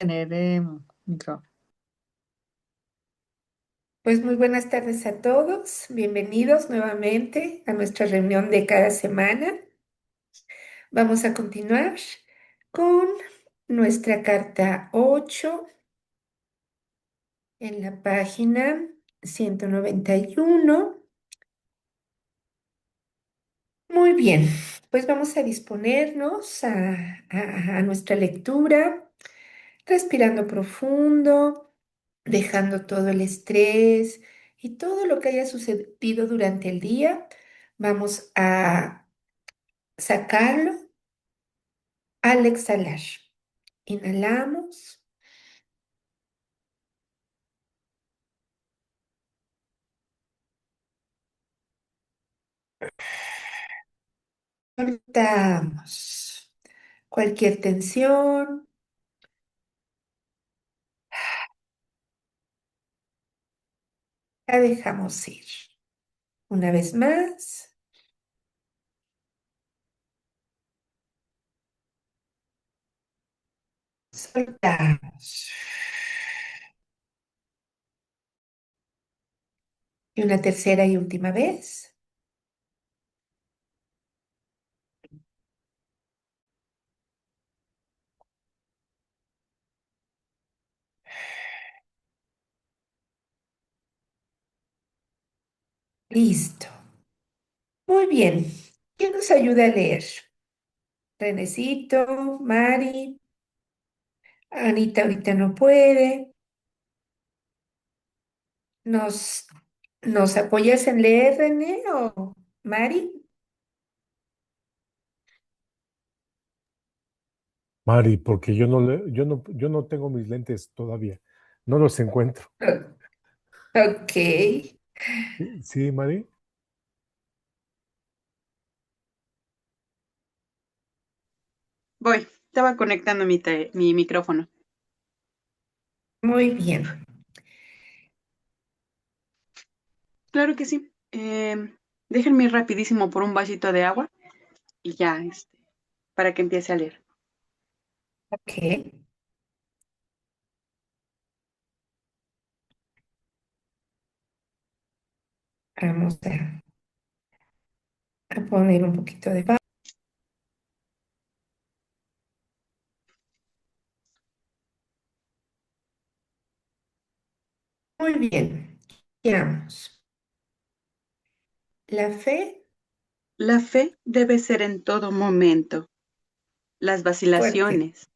tener micrófono. Pues muy buenas tardes a todos. Bienvenidos nuevamente a nuestra reunión de cada semana. Vamos a continuar con nuestra carta 8 en la página 191. Muy bien, pues vamos a disponernos a nuestra lectura, respirando profundo, dejando todo el estrés y todo lo que haya sucedido durante el día. Vamos a sacarlo al exhalar. Inhalamos, soltamos cualquier tensión, la dejamos ir. Una vez más, soltamos. Y una tercera y última vez. Listo. Muy bien. ¿Quién nos ayuda a leer? Renecito, Mari, Anita ahorita no puede. ¿Nos, nos apoyas en leer, René o Mari? Mari, porque yo no tengo mis lentes todavía. No los encuentro. Ok. Sí, sí, Mari. Voy, estaba conectando mi micrófono. Muy bien. Claro que sí. Déjenme ir rapidísimo por un vasito de agua y ya, para que empiece a leer. Ok. Vamos a poner un poquito de paz. Muy bien. Veamos. La fe La fe debe ser en todo momento. Las fuerte, vacilaciones.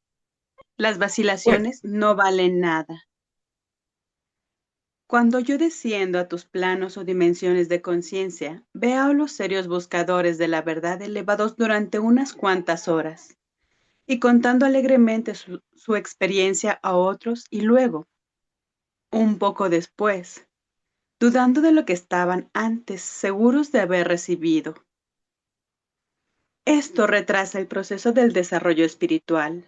Las fuerte. vacilaciones no valen nada. Cuando yo desciendo a tus planos o dimensiones de conciencia, veo a los serios buscadores de la verdad elevados durante unas cuantas horas y contando alegremente su experiencia a otros y luego, un poco después, dudando de lo que estaban antes seguros de haber recibido. Esto retrasa el proceso del desarrollo espiritual.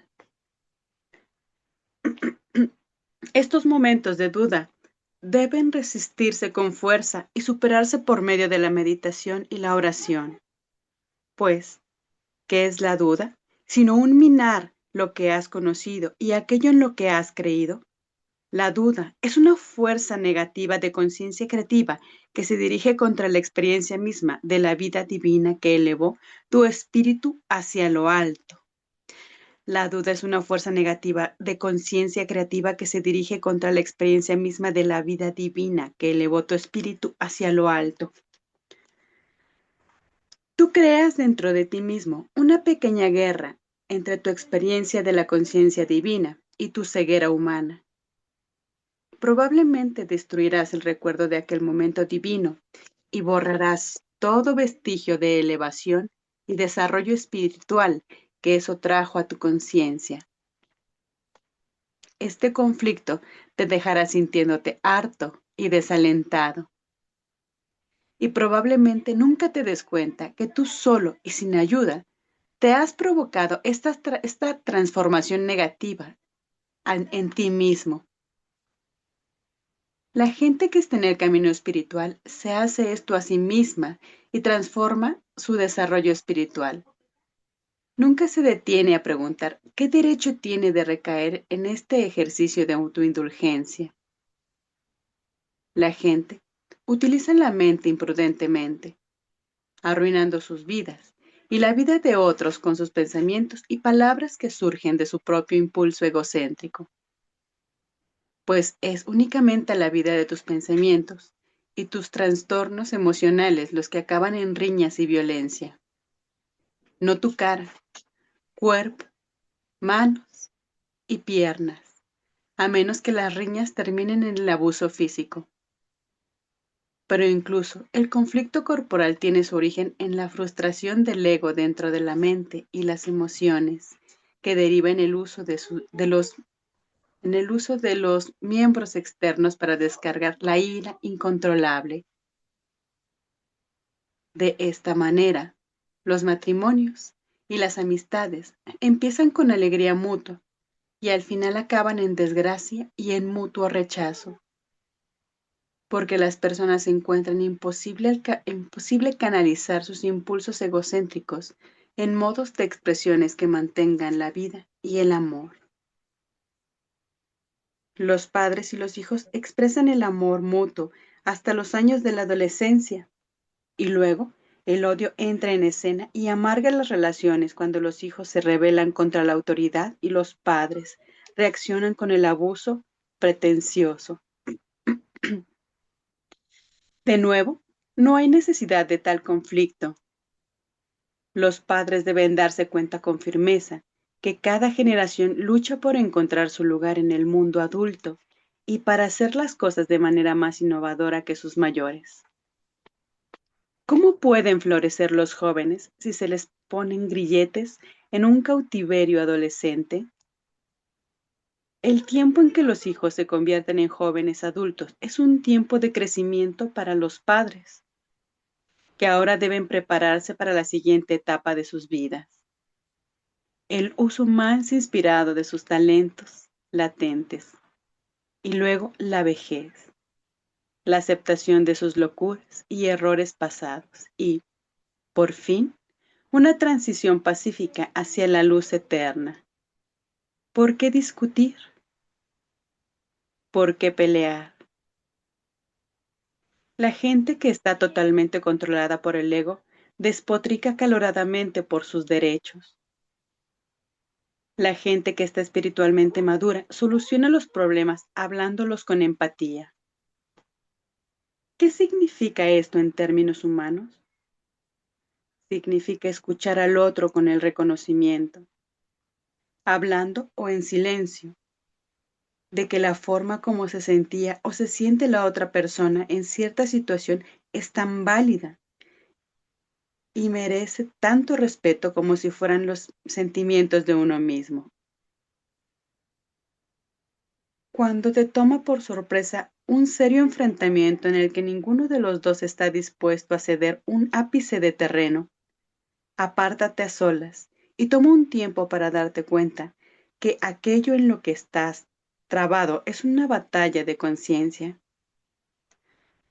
Estos momentos de duda deben resistirse con fuerza y superarse por medio de la meditación y la oración. Pues, ¿qué es la duda? Sino un minar lo que has conocido y aquello en lo que has creído. La duda es una fuerza negativa de conciencia creativa que se dirige contra la experiencia misma de la vida divina que elevó tu espíritu hacia lo alto. La duda es una fuerza negativa de conciencia creativa que se dirige contra la experiencia misma de la vida divina que elevó tu espíritu hacia lo alto. Tú creas dentro de ti mismo una pequeña guerra entre tu experiencia de la conciencia divina y tu ceguera humana. Probablemente destruirás el recuerdo de aquel momento divino y borrarás todo vestigio de elevación y desarrollo espiritual que eso trajo a tu conciencia. Este conflicto te dejará sintiéndote harto y desalentado. Y probablemente nunca te des cuenta que tú solo y sin ayuda te has provocado esta transformación negativa en ti mismo. La gente que está en el camino espiritual se hace esto a sí misma y transforma su desarrollo espiritual. nunca se detiene a preguntar qué derecho tiene de recaer en este ejercicio de autoindulgencia. La gente utiliza la mente imprudentemente, arruinando sus vidas y la vida de otros con sus pensamientos y palabras que surgen de su propio impulso egocéntrico. Pues es únicamente la vida de tus pensamientos y tus trastornos emocionales los que acaban en riñas y violencia. No tu cara, cuerpo, manos y piernas, a menos que las riñas terminen en el abuso físico. Pero incluso el conflicto corporal tiene su origen en la frustración del ego dentro de la mente y las emociones que deriva en el uso de los miembros externos para descargar la ira incontrolable. De esta manera, los matrimonios y las amistades empiezan con alegría mutua y al final acaban en desgracia y en mutuo rechazo, porque las personas encuentran imposible canalizar sus impulsos egocéntricos en modos de expresiones que mantengan la vida y el amor. Los padres y los hijos expresan el amor mutuo hasta los años de la adolescencia y luego el odio entra en escena y amarga las relaciones cuando los hijos se rebelan contra la autoridad y los padres reaccionan con el abuso pretencioso. De nuevo, no hay necesidad de tal conflicto. Los padres deben darse cuenta con firmeza que cada generación lucha por encontrar su lugar en el mundo adulto y para hacer las cosas de manera más innovadora que sus mayores. ¿Cómo pueden florecer los jóvenes si se les ponen grilletes en un cautiverio adolescente? El tiempo en que los hijos se convierten en jóvenes adultos es un tiempo de crecimiento para los padres, que ahora deben prepararse para la siguiente etapa de sus vidas. El uso más inspirado de sus talentos latentes y luego la vejez, la aceptación de sus locuras y errores pasados y, por fin, una transición pacífica hacia la luz eterna. ¿Por qué discutir? ¿Por qué pelear? La gente que está totalmente controlada por el ego despotrica acaloradamente por sus derechos. La gente que está espiritualmente madura soluciona los problemas hablándolos con empatía. ¿Qué significa esto en términos humanos? Significa escuchar al otro con el reconocimiento, hablando o en silencio, de que la forma como se sentía o se siente la otra persona en cierta situación es tan válida y merece tanto respeto como si fueran los sentimientos de uno mismo. Cuando te toma por sorpresa un serio enfrentamiento en el que ninguno de los dos está dispuesto a ceder un ápice de terreno, apártate a solas y toma un tiempo para darte cuenta que aquello en lo que estás trabado es una batalla de conciencia.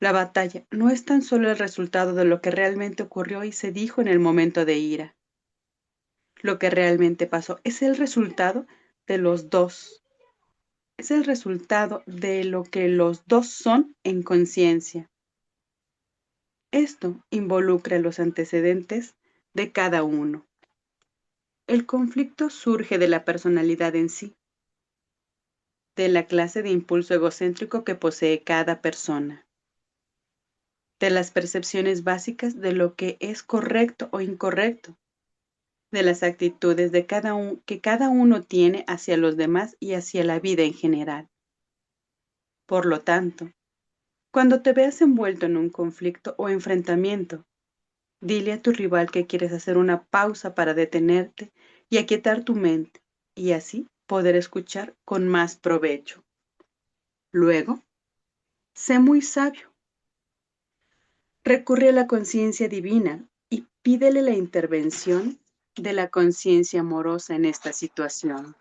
La batalla no es tan solo el resultado de lo que realmente ocurrió y se dijo en el momento de ira. Lo que realmente pasó es el resultado de los dos. Es el resultado de lo que los dos son en conciencia. Esto involucra los antecedentes de cada uno. El conflicto surge de la personalidad en sí, de la clase de impulso egocéntrico que posee cada persona, de las percepciones básicas de lo que es correcto o incorrecto, de las actitudes de que cada uno tiene hacia los demás y hacia la vida en general. Por lo tanto, cuando te veas envuelto en un conflicto o enfrentamiento, dile a tu rival que quieres hacer una pausa para detenerte y aquietar tu mente, y así poder escuchar con más provecho. Luego, sé muy sabio. Recurre a la conciencia divina y pídele la intervención de la conciencia amorosa en esta situación.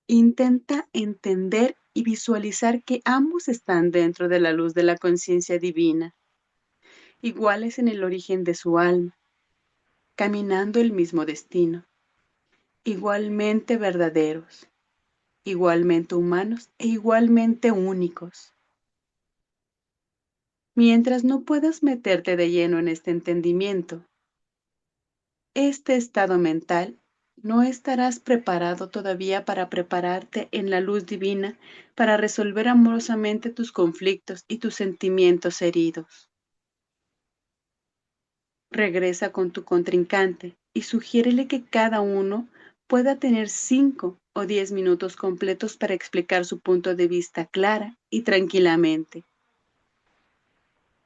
Intenta entender y visualizar que ambos están dentro de la luz de la conciencia divina, iguales en el origen de su alma, caminando el mismo destino, igualmente verdaderos, igualmente humanos e igualmente únicos. Mientras no puedas meterte de lleno en este entendimiento, este estado mental, no estarás preparado todavía para prepararte en la luz divina para resolver amorosamente tus conflictos y tus sentimientos heridos. Regresa con tu contrincante y sugiérele que cada uno pueda tener 5 o 10 minutos completos para explicar su punto de vista clara y tranquilamente.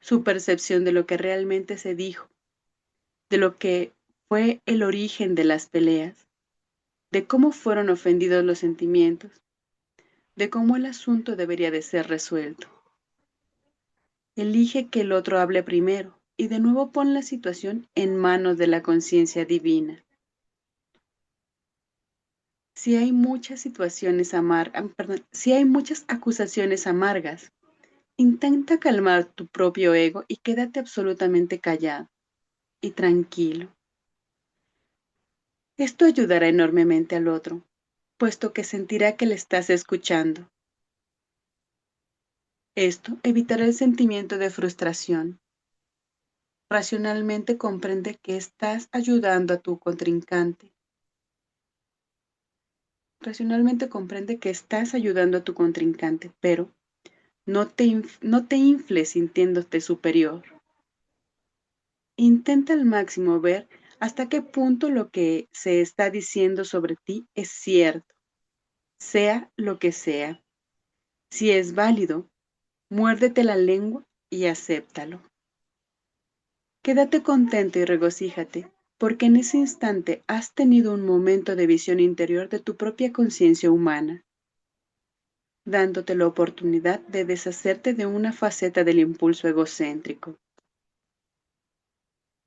Su percepción de lo que realmente se dijo, de lo que fue el origen de las peleas, de cómo fueron ofendidos los sentimientos, de cómo el asunto debería de ser resuelto. Elige que el otro hable primero y de nuevo pon la situación en manos de la conciencia divina. Si hay muchas acusaciones amargas, intenta calmar tu propio ego y quédate absolutamente callado y tranquilo. Esto ayudará enormemente al otro, puesto que sentirá que le estás escuchando. Esto evitará el sentimiento de frustración. Racionalmente comprende que estás ayudando a tu contrincante. Pero no te infles sintiéndote superior. Intenta al máximo ver hasta qué punto lo que se está diciendo sobre ti es cierto, sea lo que sea. Si es válido, muérdete la lengua y acéptalo. Quédate contento y regocíjate, porque en ese instante has tenido un momento de visión interior de tu propia conciencia humana, dándote la oportunidad de deshacerte de una faceta del impulso egocéntrico.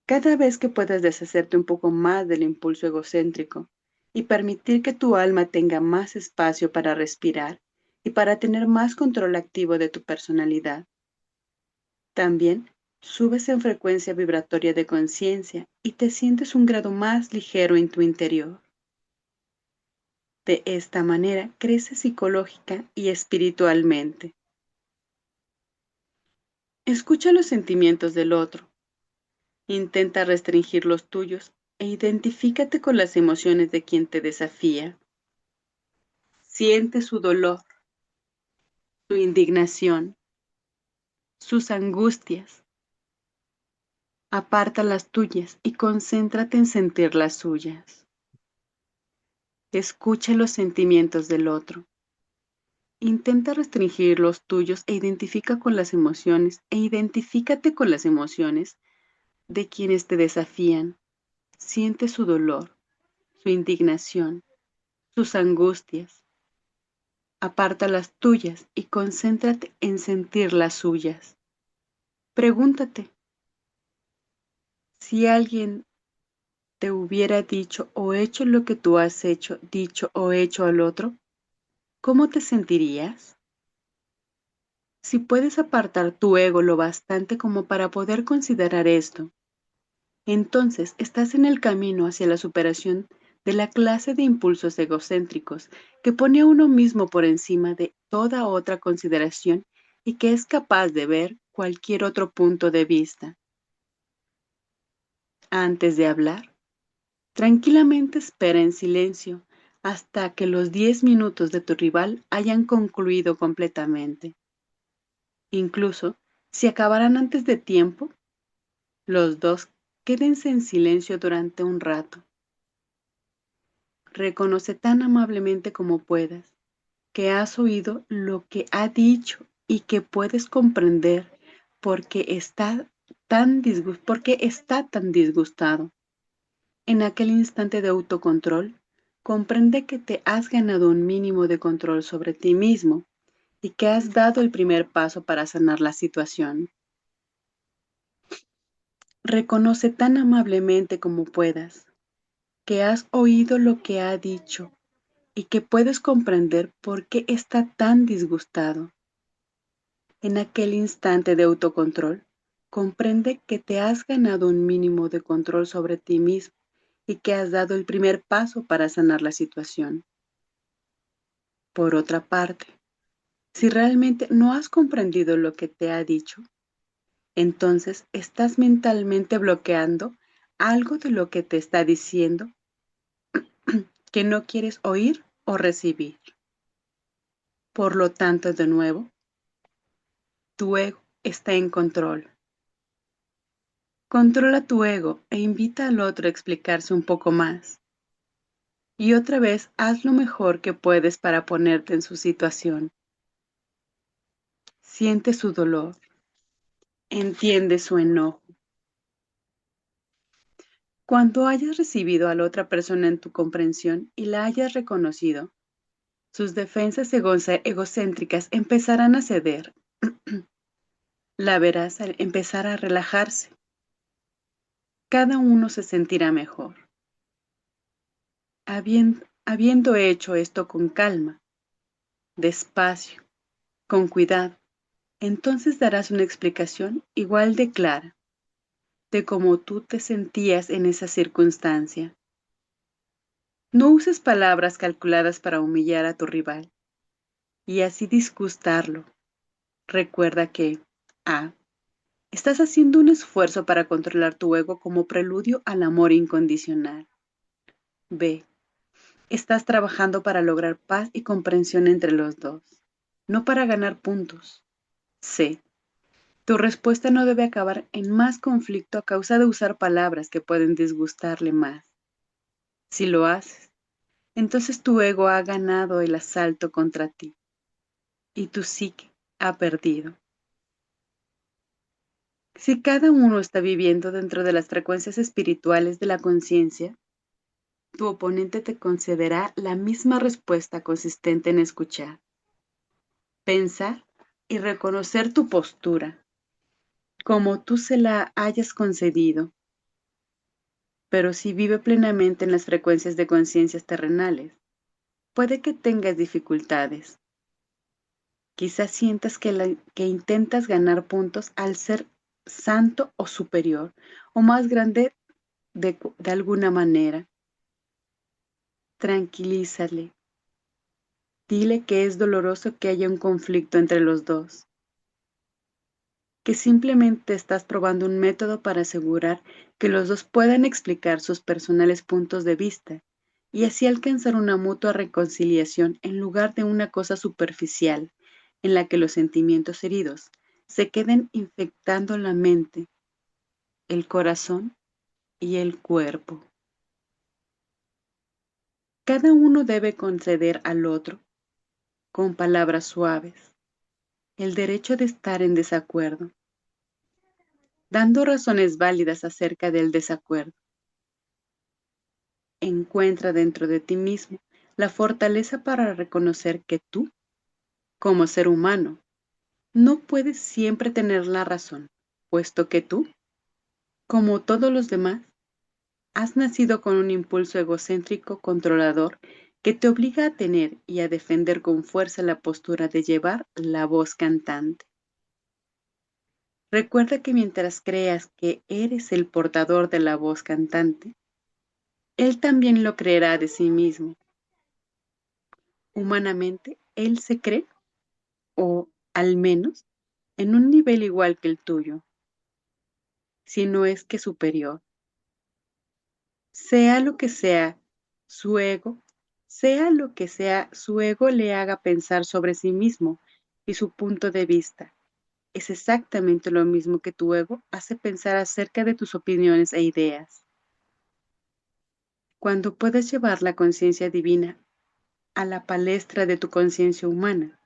Cada vez que puedas deshacerte un poco más del impulso egocéntrico y permitir que tu alma tenga más espacio para respirar y para tener más control activo de tu personalidad, también subes en frecuencia vibratoria de conciencia y te sientes un grado más ligero en tu interior. De esta manera creces psicológica y espiritualmente. Escucha los sentimientos del otro. Intenta restringir los tuyos e identifícate con las emociones de quien te desafía. Siente su dolor, su indignación, sus angustias. Aparta las tuyas y concéntrate en sentir las suyas. Escucha los sentimientos del otro. Intenta restringir los tuyos e identifícate con las emociones de quienes te desafían. Siente su dolor, su indignación, sus angustias. Aparta las tuyas y concéntrate en sentir las suyas. Pregúntate, si alguien te hubiera dicho o hecho lo que tú has dicho o hecho al otro, ¿cómo te sentirías? Si puedes apartar tu ego lo bastante como para poder considerar esto, entonces estás en el camino hacia la superación de la clase de impulsos egocéntricos que pone a uno mismo por encima de toda otra consideración y que es capaz de ver cualquier otro punto de vista. Antes de hablar, tranquilamente espera en silencio hasta que los 10 minutos de tu rival hayan concluido completamente. Incluso si acabarán antes de tiempo, los dos quédense en silencio durante un rato. Reconoce tan amablemente como puedas que has oído lo que ha dicho y que puedes comprender por qué está tan disgustado. En aquel instante de autocontrol, comprende que te has ganado un mínimo de control sobre ti mismo y que has dado el primer paso para sanar la situación. Reconoce tan amablemente como puedas que has oído lo que ha dicho y que puedes comprender por qué está tan disgustado. En aquel instante de autocontrol, comprende que te has ganado un mínimo de control sobre ti mismo y que has dado el primer paso para sanar la situación. Por otra parte, si realmente no has comprendido lo que te ha dicho, entonces estás mentalmente bloqueando algo de lo que te está diciendo que no quieres oír o recibir. Por lo tanto, de nuevo, tu ego está en control. Controla tu ego e invita al otro a explicarse un poco más. Y otra vez haz lo mejor que puedes para ponerte en su situación. Siente su dolor. Entiende su enojo. Cuando hayas recibido a la otra persona en tu comprensión y la hayas reconocido, sus defensas egocéntricas empezarán a ceder. La verás al empezar a relajarse. Cada uno se sentirá mejor. Habiendo hecho esto con calma, despacio, con cuidado, entonces darás una explicación igual de clara de cómo tú te sentías en esa circunstancia. No uses palabras calculadas para humillar a tu rival y así disgustarlo. Recuerda que A. Estás haciendo un esfuerzo para controlar tu ego como preludio al amor incondicional. B. Estás trabajando para lograr paz y comprensión entre los dos, no para ganar puntos. C. Tu respuesta no debe acabar en más conflicto a causa de usar palabras que pueden disgustarle más. Si lo haces, entonces tu ego ha ganado el asalto contra ti y tu psique ha perdido. Si cada uno está viviendo dentro de las frecuencias espirituales de la conciencia, tu oponente te concederá la misma respuesta consistente en escuchar, pensar y reconocer tu postura, como tú se la hayas concedido. Pero si vive plenamente en las frecuencias de conciencias terrenales, puede que tengas dificultades. Quizás sientas que intentas ganar puntos al ser santo o superior o más grande de alguna manera. Tranquilízale. Dile que es doloroso que haya un conflicto entre los dos, que simplemente estás probando un método para asegurar que los dos puedan explicar sus personales puntos de vista y así alcanzar una mutua reconciliación en lugar de una cosa superficial en la que los sentimientos heridos se queden infectando la mente, el corazón y el cuerpo. Cada uno debe conceder al otro, con palabras suaves, el derecho de estar en desacuerdo, dando razones válidas acerca del desacuerdo. Encuentra dentro de ti mismo la fortaleza para reconocer que tú, como ser humano, no puedes siempre tener la razón, puesto que tú, como todos los demás, has nacido con un impulso egocéntrico controlador que te obliga a tener y a defender con fuerza la postura de llevar la voz cantante. Recuerda que mientras creas que eres el portador de la voz cantante, él también lo creerá de sí mismo. Humanamente, él se cree, o al menos, en un nivel igual que el tuyo, si no es que superior. Sea lo que sea su ego, sea lo que sea su ego le haga pensar sobre sí mismo y su punto de vista. Es exactamente lo mismo que tu ego hace pensar acerca de tus opiniones e ideas. Cuando puedes llevar la conciencia divina a la palestra de tu conciencia humana,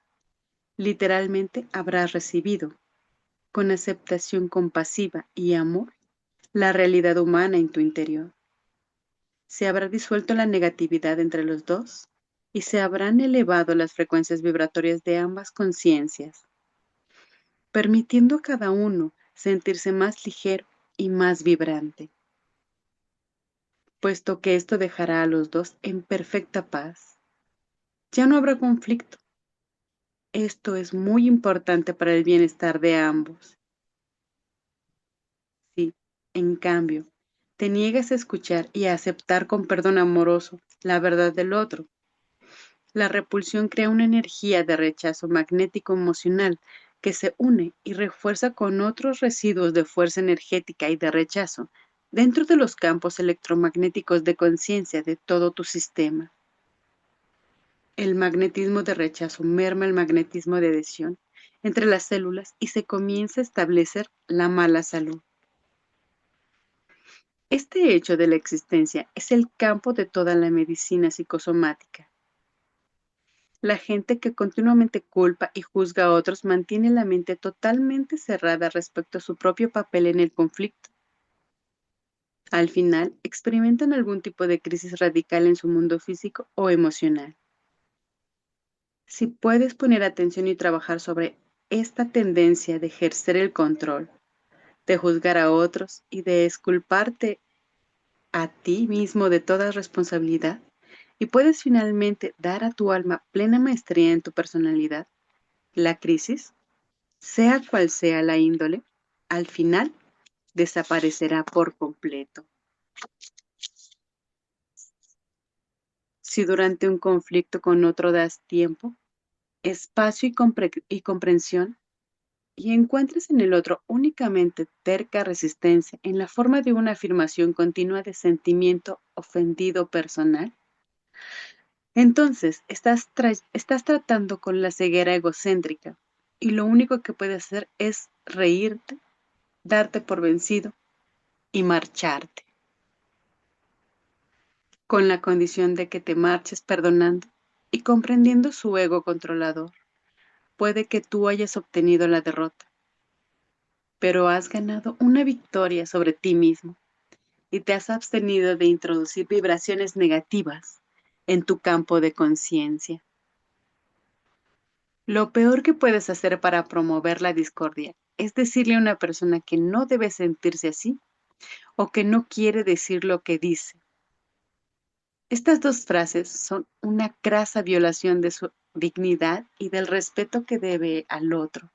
literalmente habrás recibido, con aceptación compasiva y amor, la realidad humana en tu interior. Se habrá disuelto la negatividad entre los dos y se habrán elevado las frecuencias vibratorias de ambas conciencias, permitiendo a cada uno sentirse más ligero y más vibrante, puesto que esto dejará a los dos en perfecta paz. Ya no habrá conflicto. Esto es muy importante para el bienestar de ambos. Sí, en cambio, te niegas a escuchar y a aceptar con perdón amoroso la verdad del otro. La repulsión crea una energía de rechazo magnético emocional que se une y refuerza con otros residuos de fuerza energética y de rechazo dentro de los campos electromagnéticos de conciencia de todo tu sistema. El magnetismo de rechazo merma el magnetismo de adhesión entre las células y se comienza a establecer la mala salud. Este hecho de la existencia es el campo de toda la medicina psicosomática. La gente que continuamente culpa y juzga a otros mantiene la mente totalmente cerrada respecto a su propio papel en el conflicto. Al final, experimentan algún tipo de crisis radical en su mundo físico o emocional. Si puedes poner atención y trabajar sobre esta tendencia de ejercer el control, de juzgar a otros y de exculparte a ti mismo de toda responsabilidad, y puedes finalmente dar a tu alma plena maestría en tu personalidad, la crisis, sea cual sea la índole, al final desaparecerá por completo. Si durante un conflicto con otro das tiempo, espacio y comprensión, y encuentres en el otro únicamente terca resistencia en la forma de una afirmación continua de sentimiento ofendido personal, entonces estás tratando con la ceguera egocéntrica y lo único que puedes hacer es reírte, darte por vencido y marcharte, con la condición de que te marches perdonando y comprendiendo su ego controlador. Puede que tú hayas obtenido la derrota, pero has ganado una victoria sobre ti mismo y te has abstenido de introducir vibraciones negativas en tu campo de conciencia. Lo peor que puedes hacer para promover la discordia es decirle a una persona que no debe sentirse así o que no quiere decir lo que dice. Estas dos frases son una crasa violación de su dignidad y del respeto que se debe al otro,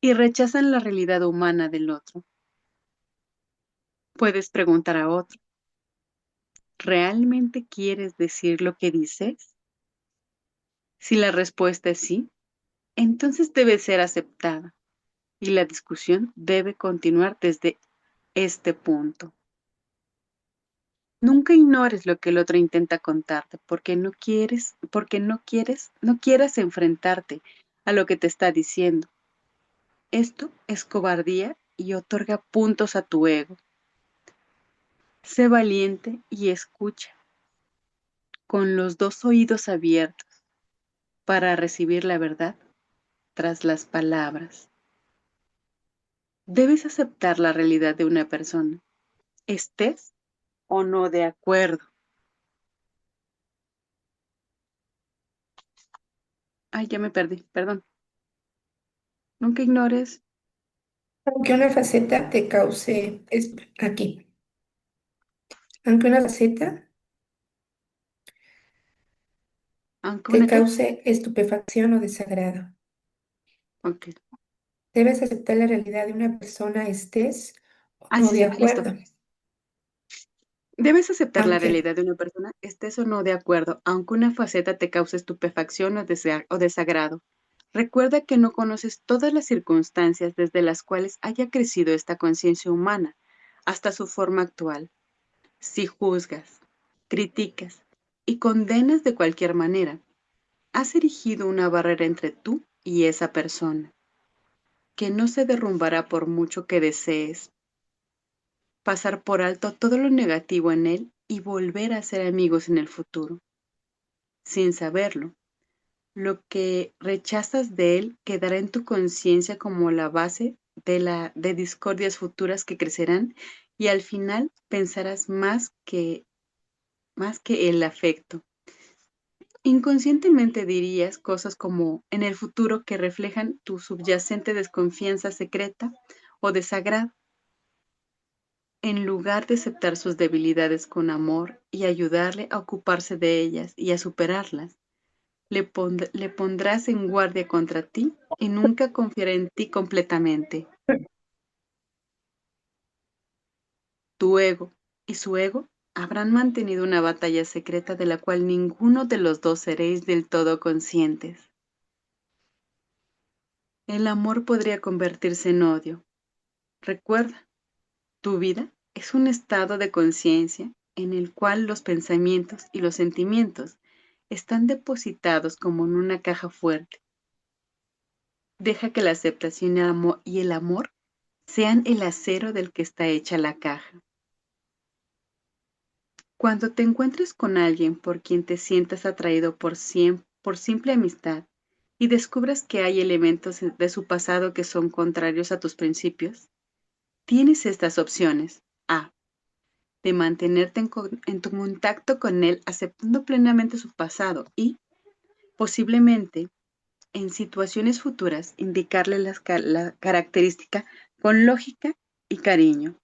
y rechazan la realidad humana del otro. Puedes preguntar a otro, ¿realmente quieres decir lo que dices? Si la respuesta es sí, entonces debe ser aceptada y la discusión debe continuar desde este punto. Nunca ignores lo que el otro intenta contarte no quieras enfrentarte a lo que te está diciendo. Esto es cobardía y otorga puntos a tu ego. Sé valiente y escucha, con los dos oídos abiertos, para recibir la verdad tras las palabras. Debes aceptar la realidad de una persona, estés o no de acuerdo. Ay, ya me perdí, perdón. Nunca ignores, Aunque una faceta te cause, aquí, aunque una faceta aunque te una qué. cause estupefacción o desagrado. Ok. Debes aceptar la realidad de una persona, estés o Ah, no sí, de sí, listo. acuerdo. Debes aceptar la Aunque, realidad de una persona, estés o no de acuerdo, aunque una faceta te cause estupefacción o desagrado. Recuerda que no conoces todas las circunstancias desde las cuales haya crecido esta conciencia humana hasta su forma actual. Si juzgas, criticas y condenas de cualquier manera, has erigido una barrera entre tú y esa persona, que no se derrumbará por mucho que desees pasar por alto todo lo negativo en él y volver a ser amigos en el futuro. Sin saberlo, lo que rechazas de él quedará en tu conciencia como la base de discordias futuras que crecerán y al final pensarás más que el afecto. Inconscientemente dirías cosas como en el futuro que reflejan tu subyacente desconfianza secreta o desagrado, en lugar de aceptar sus debilidades con amor y ayudarle a ocuparse de ellas y a superarlas. Le pondrás en guardia contra ti y nunca confiará en ti completamente. Tu ego y su ego habrán mantenido una batalla secreta de la cual ninguno de los dos seréis del todo conscientes. El amor podría convertirse en odio. Recuerda, tu vida es un estado de conciencia en el cual los pensamientos y los sentimientos están depositados como en una caja fuerte. Deja que la aceptación y el amor sean el acero del que está hecha la caja. Cuando te encuentres con alguien por quien te sientas atraído por simple amistad y descubras que hay elementos de su pasado que son contrarios a tus principios, tienes estas opciones. A. De mantenerte en tu contacto con él aceptando plenamente su pasado y, posiblemente, en situaciones futuras, indicarle la característica con lógica y cariño,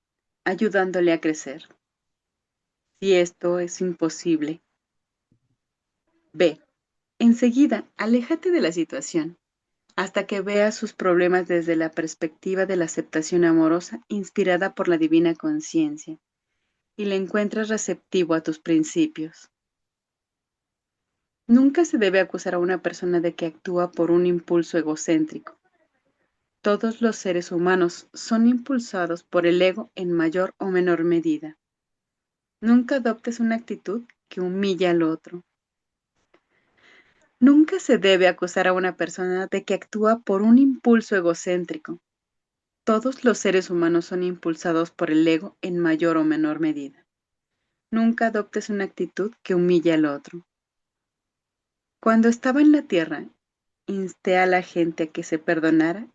ayudándole a crecer. Si esto es imposible. B. Enseguida, aléjate de la situación hasta que veas sus problemas desde la perspectiva de la aceptación amorosa inspirada por la divina conciencia y le encuentres receptivo a tus principios. Nunca se debe acusar a una persona de que actúa por un impulso egocéntrico. Todos los seres humanos son impulsados por el ego en mayor o menor medida. Nunca adoptes una actitud que humilla al otro. Nunca se debe acusar a una persona de que actúa por un impulso egocéntrico. Todos los seres humanos son impulsados por el ego en mayor o menor medida. Nunca adoptes una actitud que humilla al otro. Cuando estaba en la tierra, insté a la gente a que se perdonara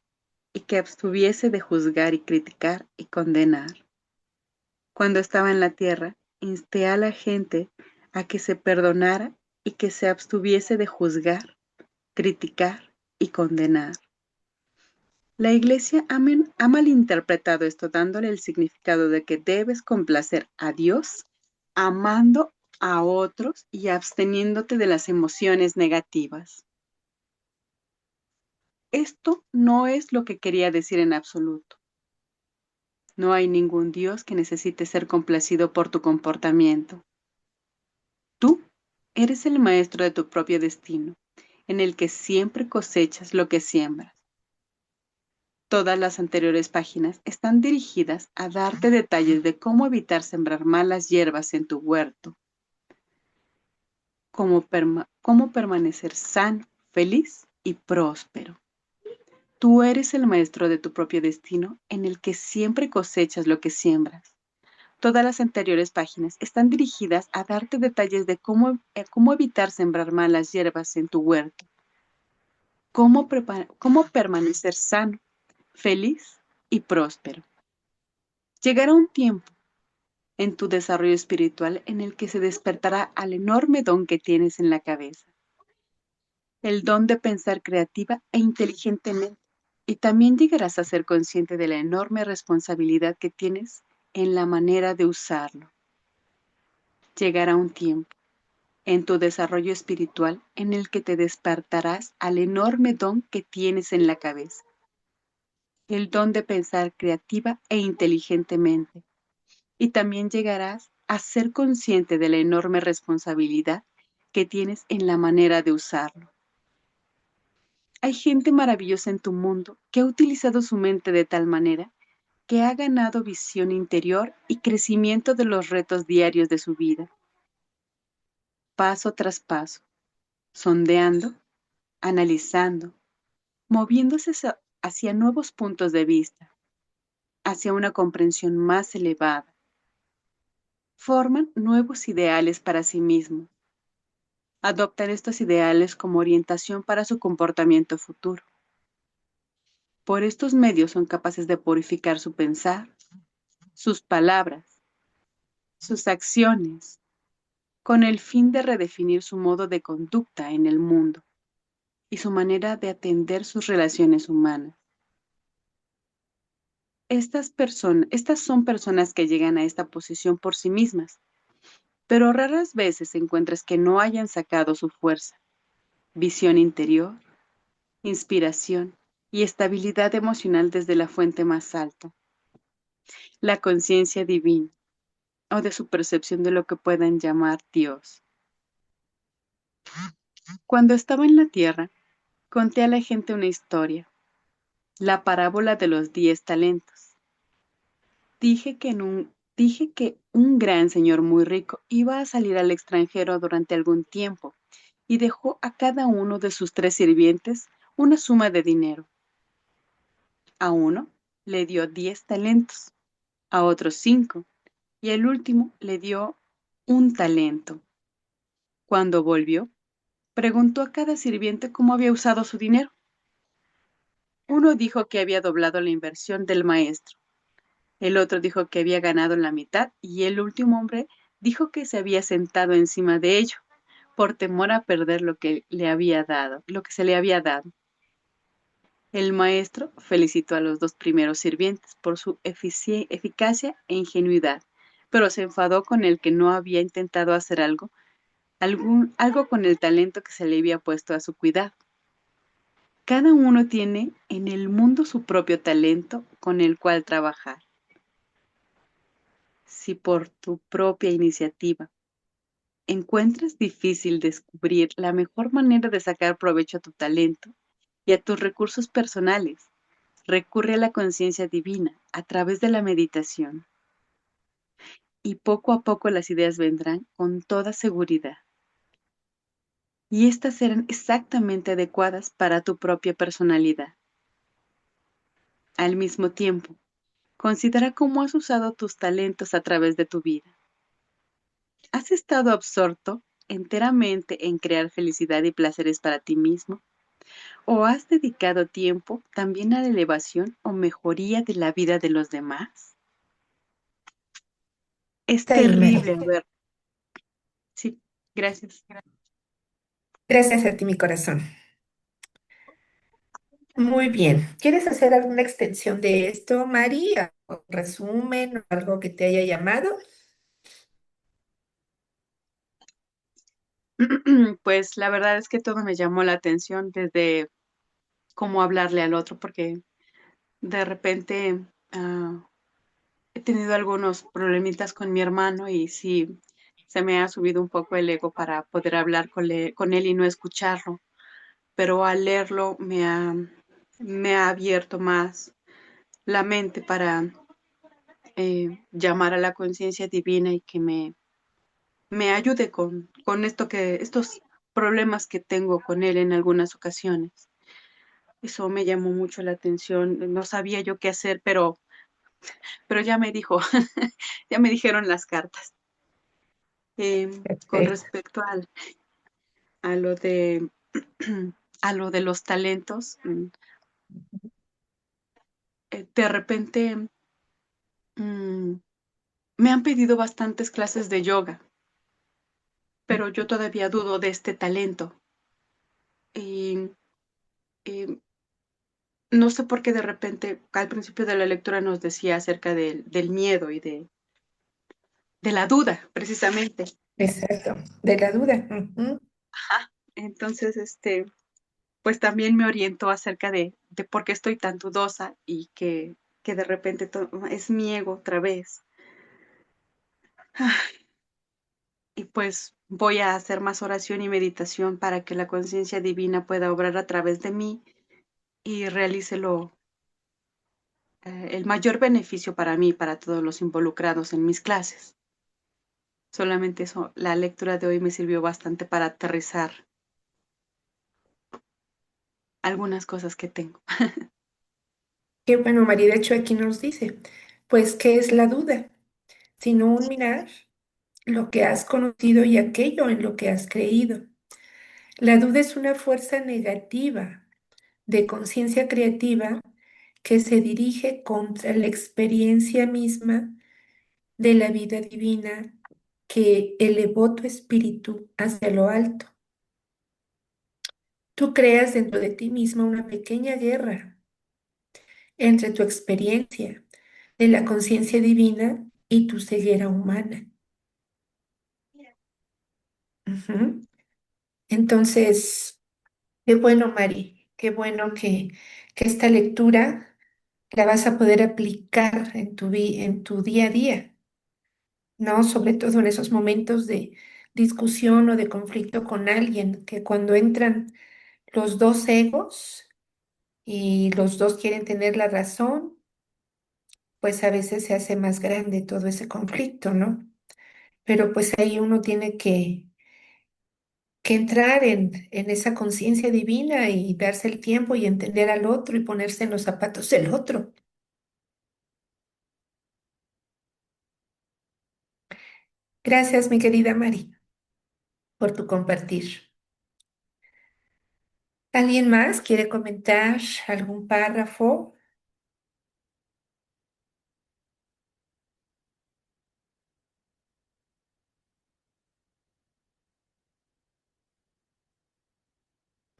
y que abstuviese de juzgar y criticar y condenar. Cuando estaba en la tierra, insté a la gente a que se perdonara y que se abstuviese de juzgar, criticar y condenar. La Iglesia ha malinterpretado esto dándole el significado de que debes complacer a Dios amando a otros y absteniéndote de las emociones negativas. Esto no es lo que quería decir en absoluto. No hay ningún Dios que necesite ser complacido por tu comportamiento. Tú eres el maestro de tu propio destino, en el que siempre cosechas lo que siembras. Todas las anteriores páginas están dirigidas a darte detalles de cómo evitar sembrar malas hierbas en tu huerto, cómo permanecer sano, feliz y próspero. Tú eres el maestro de tu propio destino, en el que siempre cosechas lo que siembras. Todas las anteriores páginas están dirigidas a darte detalles de cómo evitar sembrar malas hierbas en tu huerto, cómo permanecer sano, feliz y próspero. Llegará un tiempo en tu desarrollo espiritual en el que se despertará al enorme don que tienes en la cabeza, el don de pensar creativa e inteligentemente, y también llegarás a ser consciente de la enorme responsabilidad que tienes en la manera de usarlo. Llegará un tiempo en tu desarrollo espiritual en el que te despertarás al enorme don que tienes en la cabeza, el don de pensar creativa e inteligentemente, y también llegarás a ser consciente de la enorme responsabilidad que tienes en la manera de usarlo. Hay gente maravillosa en tu mundo que ha utilizado su mente de tal manera que ha ganado visión interior y crecimiento de los retos diarios de su vida. Paso tras paso, sondeando, analizando, moviéndose hacia nuevos puntos de vista, hacia una comprensión más elevada. Forman nuevos ideales para sí mismos. Adoptan estos ideales como orientación para su comportamiento futuro. Por estos medios son capaces de purificar su pensar, sus palabras, sus acciones, con el fin de redefinir su modo de conducta en el mundo y su manera de atender sus relaciones humanas. Estas son personas que llegan a esta posición por sí mismas, pero raras veces encuentras que no hayan sacado su fuerza, visión interior, inspiración y estabilidad emocional desde la fuente más alta, la conciencia divina, o de su percepción de lo que puedan llamar Dios. Cuando estaba en la tierra, conté a la gente una historia, la parábola de los 10 talentos. Dije que un gran señor muy rico iba a salir al extranjero durante algún tiempo y dejó a cada uno de sus 3 sirvientes una suma de dinero. A uno le dio 10 talentos, a otro 5 y al último le dio un talento. Cuando volvió, preguntó a cada sirviente cómo había usado su dinero. Uno dijo que había doblado la inversión del maestro, el otro dijo que había ganado la mitad y el último hombre dijo que se había sentado encima de ello por temor a perder lo que le había dado, lo que se le había dado. El maestro felicitó a los 2 primeros sirvientes por su eficacia e ingenuidad, pero se enfadó con el que no había intentado hacer algo con el talento que se le había puesto a su cuidado. Cada uno tiene en el mundo su propio talento con el cual trabajar. Si por tu propia iniciativa encuentras difícil descubrir la mejor manera de sacar provecho a tu talento y a tus recursos personales, recurre a la conciencia divina a través de la meditación y poco a poco las ideas vendrán con toda seguridad. Y estas serán exactamente adecuadas para tu propia personalidad. Al mismo tiempo, considera cómo has usado tus talentos a través de tu vida. ¿Has estado absorto enteramente en crear felicidad y placeres para ti mismo? ¿O has dedicado tiempo también a la elevación o mejoría de la vida de los demás? Es Está ahí, terrible Mari. ver. Sí, gracias. Gracias a ti, mi corazón. Muy bien. ¿Quieres hacer alguna extensión de esto, Mari? ¿Un resumen o algo que te haya llamado? Pues la verdad es que todo me llamó la atención desde cómo hablarle al otro, porque de repente he tenido algunos problemitas con mi hermano y sí se me ha subido un poco el ego para poder hablar con él y no escucharlo, pero al leerlo me ha abierto más la mente para llamar a la conciencia divina y que me ayude con estos problemas que tengo con él en algunas ocasiones. Eso me llamó mucho la atención. No sabía yo qué hacer, pero ya me dijo, ya me dijeron las cartas. Con Perfecto. respecto a lo de a lo de los talentos, de repente mm, me han pedido bastantes clases de yoga, pero yo todavía dudo de este talento. Y eh, no sé por qué de repente al principio de la lectura nos decía acerca del miedo y de la duda, precisamente. Exacto. De la duda. Ujú. Ajá. Entonces, pues también me orientó acerca de por qué estoy tan dudosa y que de repente es mi ego otra vez. Y pues voy a hacer más oración y meditación para que la conciencia divina pueda obrar a través de mí y realice el mayor beneficio para mí y para todos los involucrados en mis clases. Solamente eso, la lectura de hoy me sirvió bastante para aterrizar algunas cosas que tengo. Qué bueno, Mari. De hecho, aquí nos dice, pues, ¿qué es la duda? Sino un mirar lo que has conocido y aquello en lo que has creído. La duda es una fuerza negativa de conciencia creativa que se dirige contra la experiencia misma de la vida divina que elevó tu espíritu hacia lo alto. Tú creas dentro de ti misma una pequeña guerra entre tu experiencia de la conciencia divina y tu ceguera humana. Ujú. Entonces, qué bueno, Mari, qué bueno que esta lectura la vas a poder aplicar en tu día a día. ¿no? Sobre todo en esos momentos de discusión o de conflicto con alguien, que cuando entran los dos egos y los dos quieren tener la razón, pues a veces se hace más grande todo ese conflicto, ¿no? Pero pues ahí uno tiene que entrar en esa conciencia divina y darse el tiempo y entender al otro y ponerse en los zapatos del otro. Gracias, mi querida Mari, por tu compartir. ¿Alguien más quiere comentar algún párrafo?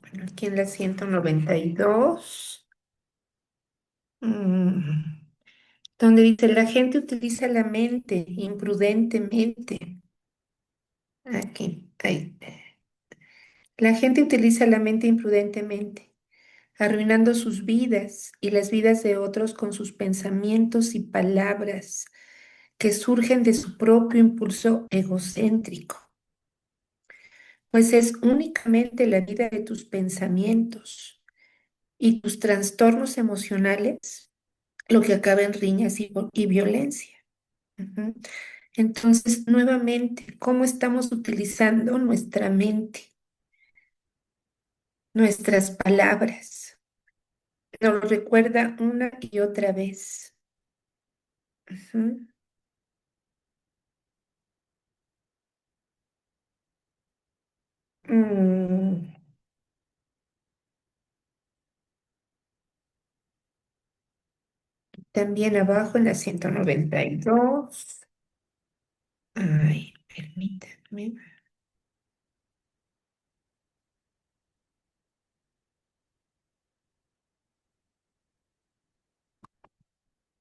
Bueno, aquí en la 192, mm, donde dice, la gente utiliza la mente imprudentemente. Aquí, ahí. La gente utiliza la mente imprudentemente, arruinando sus vidas y las vidas de otros con sus pensamientos y palabras que surgen de su propio impulso egocéntrico, pues es únicamente la vida de tus pensamientos y tus trastornos emocionales lo que acaba en riñas y violencia. Ujú. Entonces, nuevamente, ¿cómo estamos utilizando nuestra mente, nuestras palabras? Nos lo recuerda una y otra vez. Ujú. Mm, También abajo en la 192. Ay, permítanme.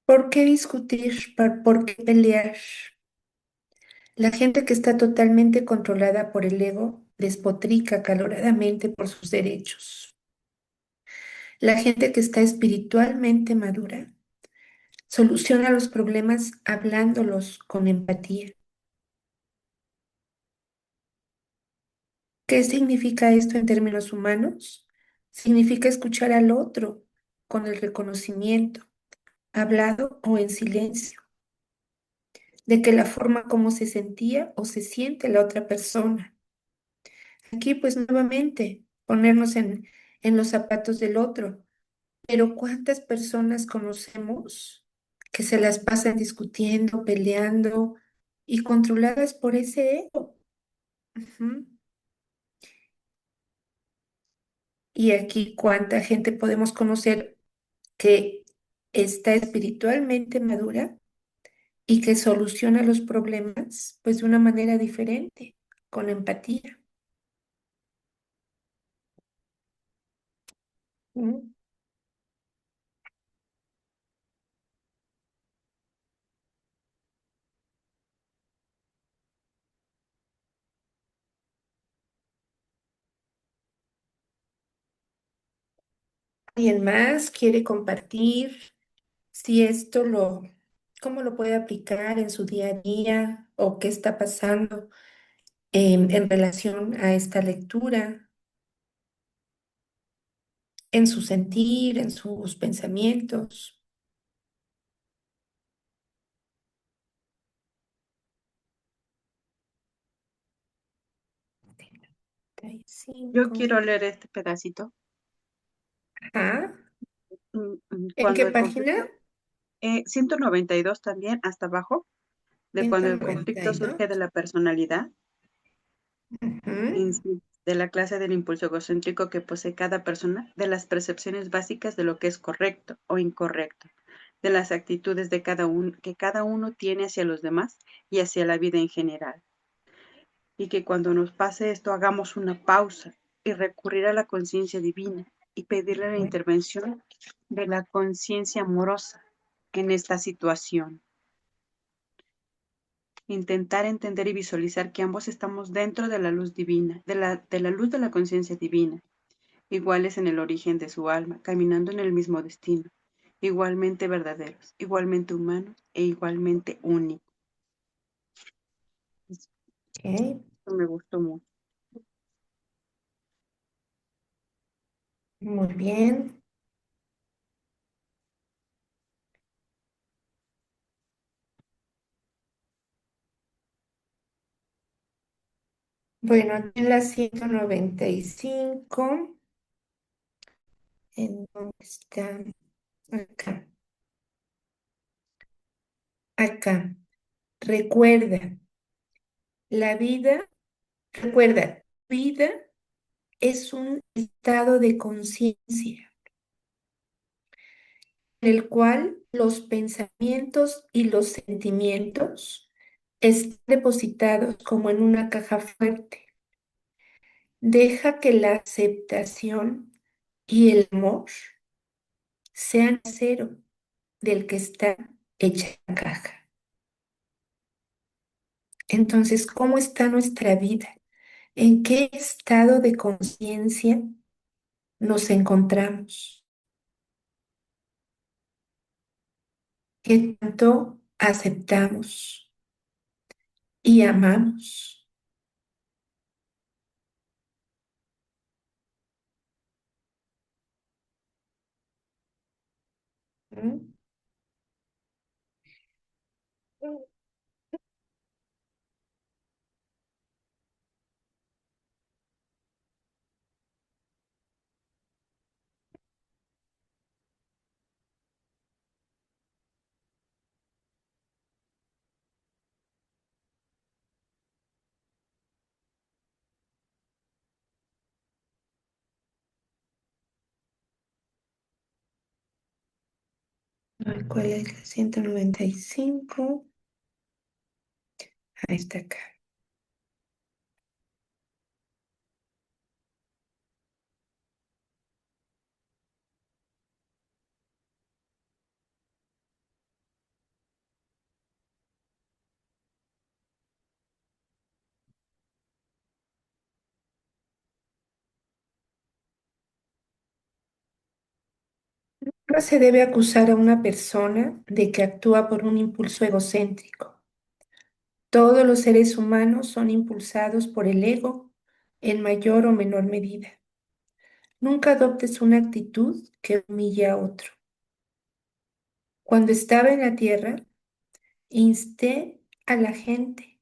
¿Por qué discutir? ¿Por qué pelear? La gente que está totalmente controlada por el ego despotrica acaloradamente por sus derechos. La gente que está espiritualmente madura soluciona los problemas hablándolos con empatía. ¿Qué significa esto en términos humanos? Significa escuchar al otro con el reconocimiento, hablado o en silencio, de que la forma como se sentía o se siente la otra persona. Aquí pues nuevamente ponernos en los zapatos del otro. Pero ¿cuántas personas conocemos que se las pasan discutiendo, peleando y controladas por ese ego? Ujú. Y aquí cuánta gente podemos conocer que está espiritualmente madura y que soluciona los problemas pues de una manera diferente, con empatía. ¿Mm? ¿Alguien más quiere compartir si cómo lo puede aplicar en su día a día o qué está pasando en relación a esta lectura, en su sentir, en sus pensamientos? 35. Yo quiero leer este pedacito. Ajá. ¿En Cuando qué el página? conflicto, 192 también, hasta abajo, de cuando el conflicto surge 192. de la personalidad, en Ujú. sí, de la clase del impulso egocéntrico que posee cada persona, de las percepciones básicas de lo que es correcto o incorrecto, de las actitudes de que cada uno tiene hacia los demás y hacia la vida en general. Y que cuando nos pase esto hagamos una pausa y recurrir a la conciencia divina y pedirle la intervención de la conciencia amorosa en esta situación. Intentar entender y visualizar que ambos estamos dentro de la luz divina, de la luz de la conciencia divina, iguales en el origen de su alma, caminando en el mismo destino, igualmente verdaderos, igualmente humanos e igualmente únicos. Ok, Me gustó mucho. muy bien. Bueno, aquí en la 195, ¿en dónde está? Acá, acá. Recuerda, la vida, recuerda, vida es un estado de conciencia en el cual los pensamientos y los sentimientos están depositados como en una caja fuerte. Deja que la aceptación y el amor sean cero del que está hecha la caja. Entonces, ¿cómo está nuestra vida? ¿En qué estado de conciencia nos encontramos? ¿Qué tanto aceptamos y amamos? ¿Mm? A ver, ¿cuál es la 195? Ahí está acá. No se debe acusar a una persona de que actúa por un impulso egocéntrico. Todos los seres humanos son impulsados por el ego en mayor o menor medida. Nunca adoptes una actitud que humille a otro. Cuando estaba en la tierra, insté a la gente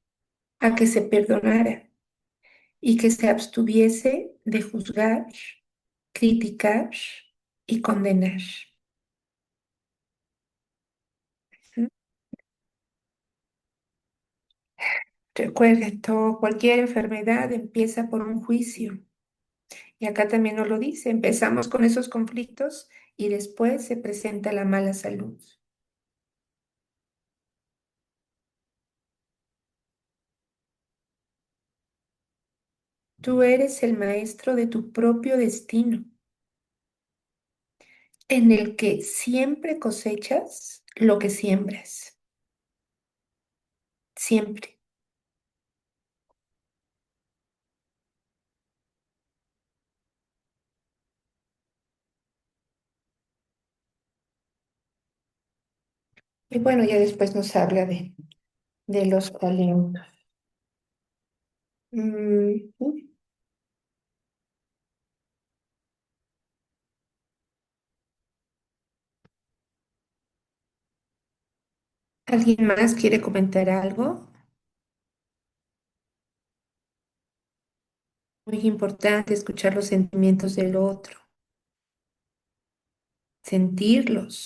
a que se perdonara y que se abstuviese de juzgar, criticar y condenar. ¿Mm? Recuerden, cualquier enfermedad empieza por un juicio. Y acá también nos lo dice, empezamos con esos conflictos y después se presenta la mala salud. Tú eres el maestro de tu propio destino, en el que siempre cosechas lo que siembras, siempre. Y bueno, ya después nos habla de los talentos. Uy, ¿alguien más quiere comentar algo? Muy importante escuchar los sentimientos del otro, sentirlos.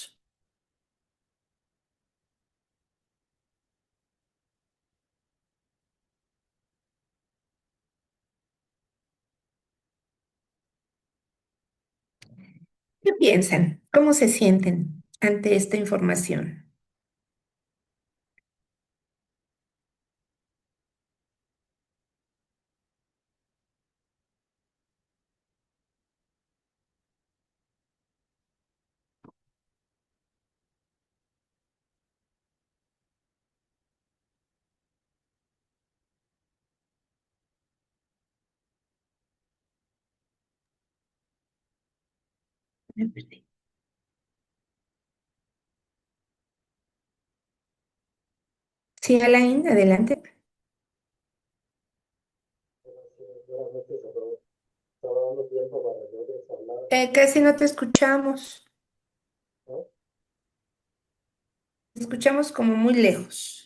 ¿Qué piensan? ¿Cómo se sienten ante esta información? Me perdí. Sí, Alain, adelante. Casi no te escuchamos. Te escuchamos como muy lejos.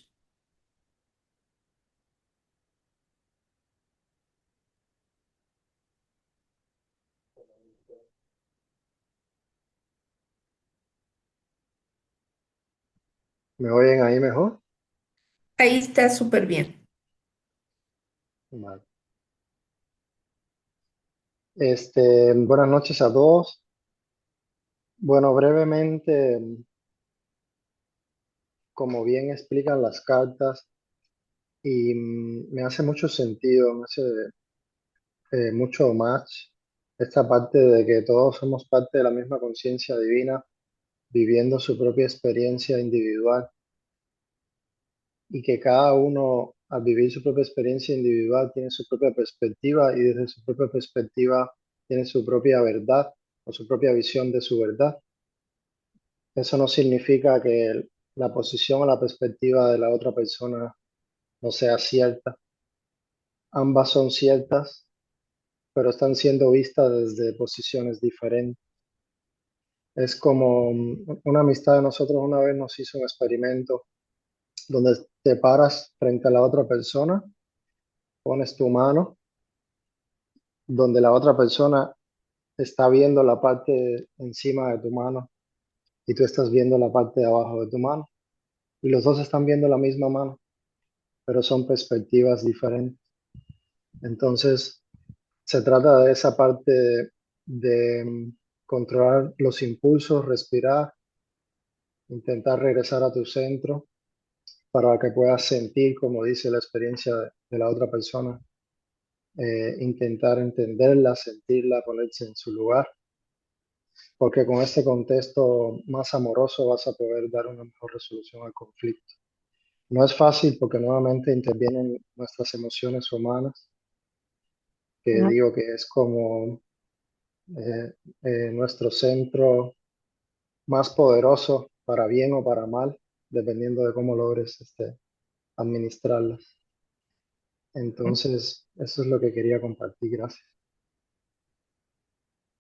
¿Me oyen ahí mejor? Ahí está súper bien. Vale. Buenas noches a todos. Bueno, brevemente, como bien explican las cartas, y me hace mucho sentido, me hace mucho match esta parte de que todos somos parte de la misma conciencia divina, viviendo su propia experiencia individual, y que cada uno, al vivir su propia experiencia individual, tiene su propia perspectiva y desde su propia perspectiva tiene su propia verdad o su propia visión de su verdad. Eso no significa que la posición o la perspectiva de la otra persona no sea cierta. Ambas son ciertas, pero están siendo vistas desde posiciones diferentes. Es como una amistad de nosotros una vez nos hizo un experimento donde te paras frente a la otra persona, pones tu mano donde la otra persona está viendo la parte encima de tu mano y tú estás viendo la parte de abajo de tu mano y los dos están viendo la misma mano, pero son perspectivas diferentes. Entonces, se trata de esa parte de controlar los impulsos, respirar, intentar regresar a tu centro para que puedas sentir, como dice la experiencia de la otra persona, intentar entenderla, sentirla, ponerse en su lugar, porque con este contexto más amoroso vas a poder dar una mejor resolución al conflicto. No es fácil porque nuevamente intervienen nuestras emociones humanas, que ¿No? digo que es como eh, nuestro centro más poderoso para bien o para mal, dependiendo de cómo logres administrarlas. Entonces, eso es lo que quería compartir. Gracias.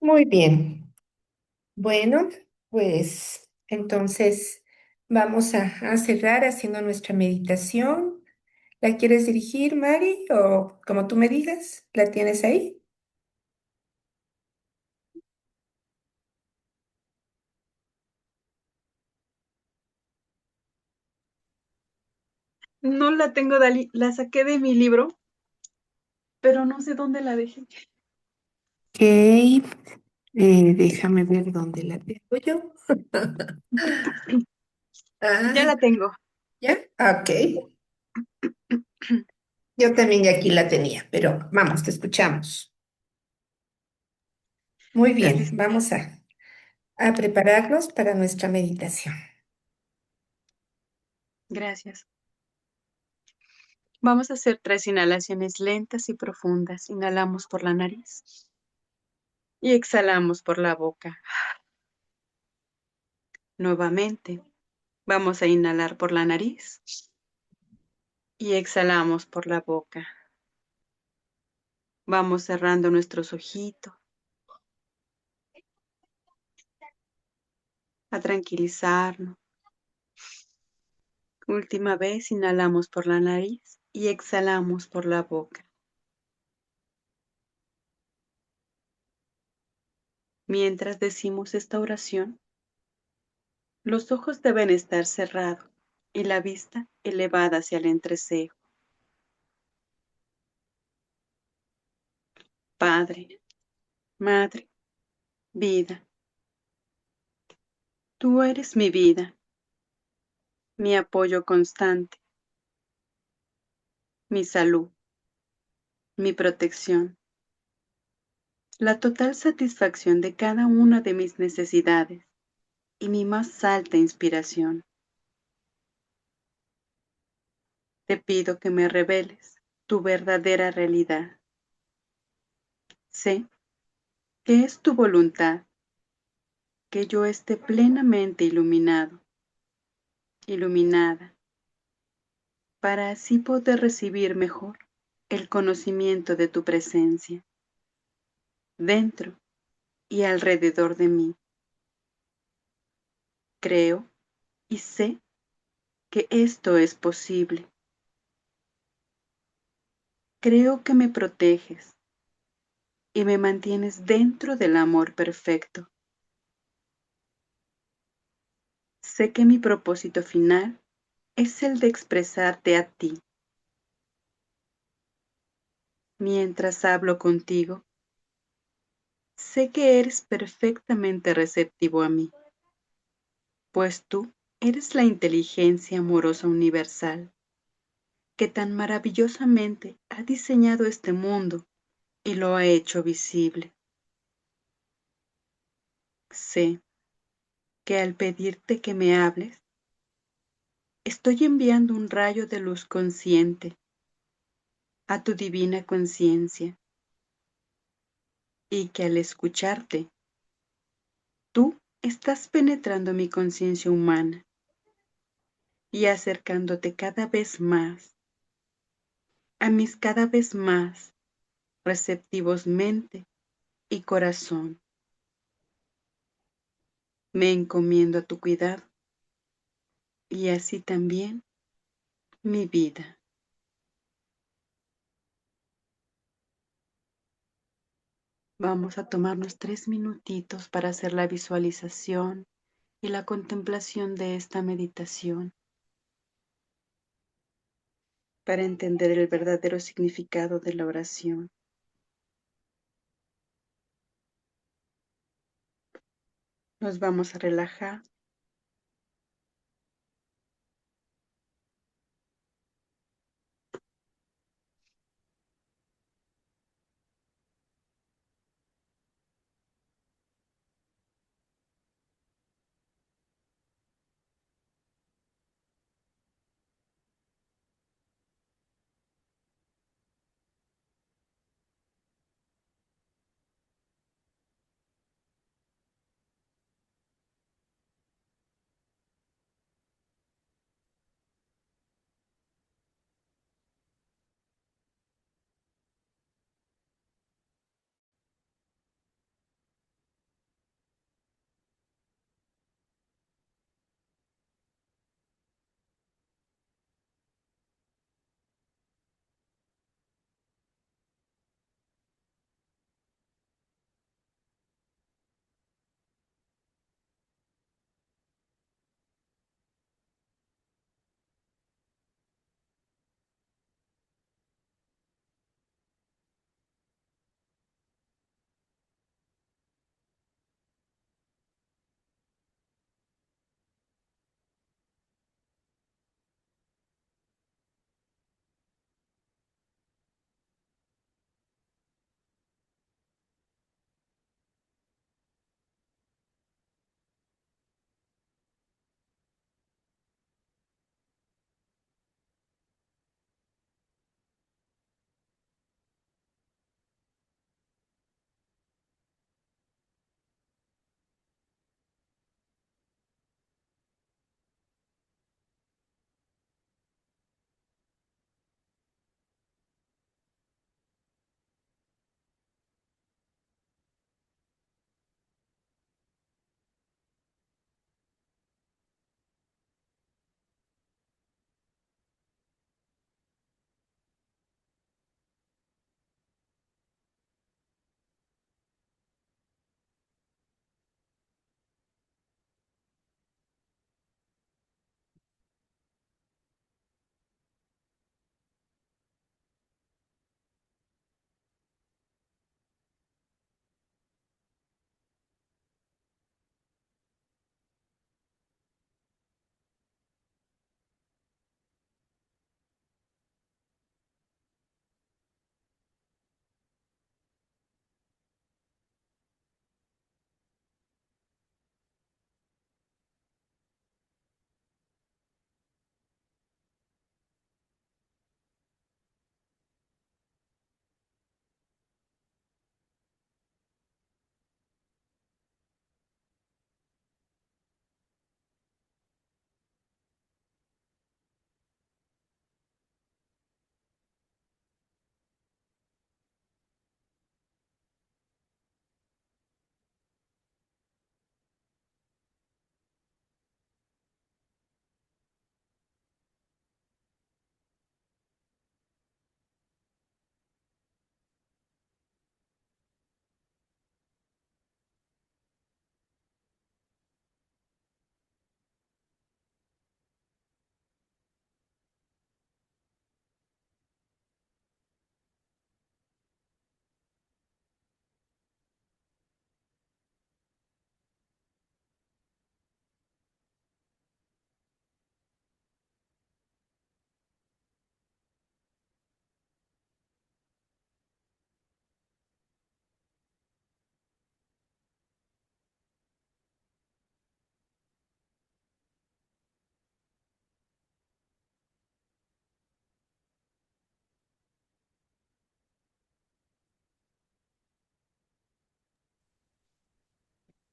Muy bien. Bueno, pues entonces vamos a cerrar haciendo nuestra meditación. ¿La quieres dirigir, Mari? O como tú me digas, ¿la tienes ahí? No la tengo, Dali, la saqué de mi libro, pero no sé dónde la dejé. Ok, déjame ver dónde la tengo yo. Ya Ah, la tengo. ¿ya? Ok. Yo también aquí la tenía, pero vamos, te escuchamos. Muy bien, Gracias. vamos a prepararnos para nuestra meditación. Gracias. Vamos a hacer 3 inhalaciones lentas y profundas. Inhalamos por la nariz y exhalamos por la boca. Nuevamente, vamos a inhalar por la nariz y exhalamos por la boca. Vamos cerrando nuestros ojitos, a tranquilizarnos. Última vez, inhalamos por la nariz y exhalamos por la boca. Mientras decimos esta oración, los ojos deben estar cerrados y la vista elevada hacia el entrecejo. Padre, Madre, vida, tú eres mi vida, mi apoyo constante, mi salud, mi protección, la total satisfacción de cada una de mis necesidades y mi más alta inspiración. Te pido que me reveles tu verdadera realidad. Sé que es tu voluntad que yo esté plenamente iluminado, iluminada, para así poder recibir mejor el conocimiento de tu presencia, dentro y alrededor de mí. Creo y sé que esto es posible. Creo que me proteges y me mantienes dentro del amor perfecto. Sé que mi propósito final es el de expresarte a ti. Mientras hablo contigo, sé que eres perfectamente receptivo a mí, pues tú eres la inteligencia amorosa universal que tan maravillosamente ha diseñado este mundo y lo ha hecho visible. Sé que al pedirte que me hables, estoy enviando un rayo de luz consciente a tu divina conciencia y que al escucharte, tú estás penetrando mi conciencia humana y acercándote cada vez más a mis cada vez más receptivos mente y corazón. Me encomiendo a tu cuidado y así también mi vida. Vamos a tomarnos 3 minutitos para hacer la visualización y la contemplación de esta meditación, para entender el verdadero significado de la oración. Nos vamos a relajar.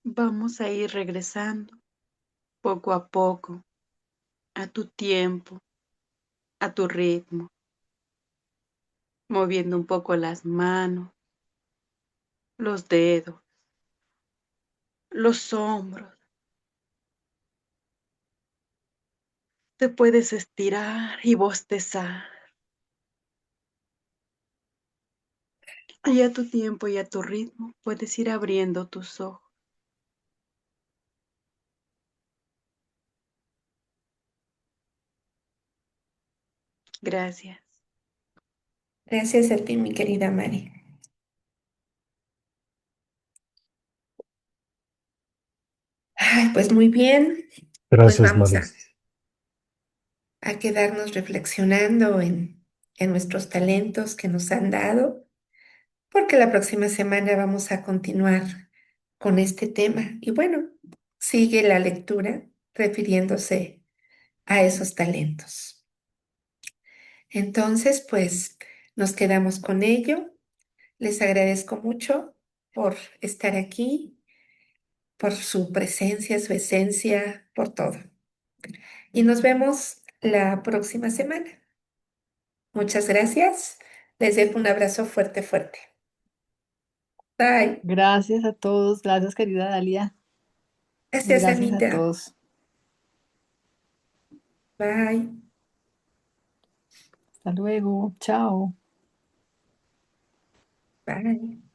Vamos a ir regresando poco a poco, a tu tiempo, a tu ritmo, moviendo un poco las manos, los dedos, los hombros. Te puedes estirar y bostezar. Y a tu tiempo y a tu ritmo puedes ir abriendo tus ojos. Gracias. Gracias a ti, mi querida Mari. Ay, pues muy bien, pues Gracias, vamos Mari. a quedarnos reflexionando en nuestros talentos que nos han dado, porque la próxima semana vamos a continuar con este tema. Y bueno, sigue la lectura refiriéndose a esos talentos. Entonces, pues nos quedamos con ello. Les agradezco mucho por estar aquí, por su presencia, su esencia, por todo. Y nos vemos la próxima semana. Muchas gracias. Les dejo un abrazo fuerte, fuerte. Bye. Gracias a todos. Gracias, querida Dalia. Gracias, Gracias a Anita. todos. Bye. Hasta luego. Chao. Bye.